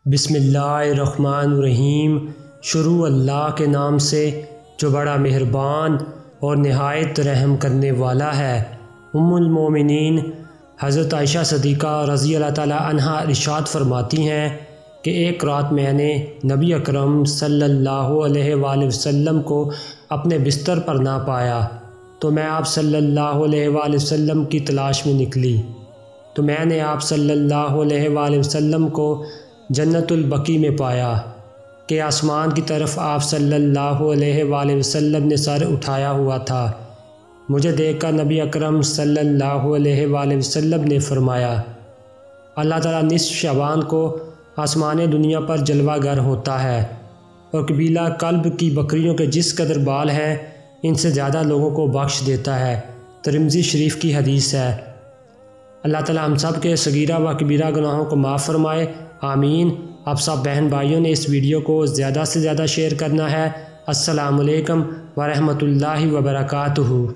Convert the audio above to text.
بسم اللہ الرحمن الرحیم۔ شروع اللہ کے نام سے جو بڑا مہربان اور نہایت رحم کرنے والا ہے۔ المومنین حضرت عائشہ صدیقہ رضی اللہ تعالی عنہا ارشاد فرماتی ہیں کہ ایک رات میں نے نبی اکرم صلی اللہ علیہ وآلہ وسلم کو اپنے بستر پر نہ پایا تو میں آپ صلی اللہ علیہ وآلہ وسلم کی تلاش میں نکلی تو میں نے آپ صلی اللہ علیہ وآلہ وسلم کو جنت البقیع میں پایا کہ آسمان کی طرف آپ صلی اللہ علیہ وآلہ وسلم نے سر اٹھایا ہوا تھا۔ مجھے دیکھ کر نبی اکرم صلی اللہ علیہ وآلہ وسلم نے فرمایا، اللہ تعالیٰ نصف شعبان کو آسمان دنیا پر جلوہ گر ہوتا ہے اور قبیلہ کلب کی بکریوں کے جس قدر بال ہیں ان سے زیادہ لوگوں کو بخش دیتا ہے۔ ترمذی شریف کی حدیث ہے۔ اللہ تعالیٰ ہم سب کے صغیرہ و کبیرہ گناہوں کو معاف فرمائے، آمین۔ آپ سب بہن بھائیوں نے اس ویڈیو کو زیادہ سے زیادہ شیئر کرنا ہے۔ السلام علیکم ورحمۃ اللہ وبرکاتہ۔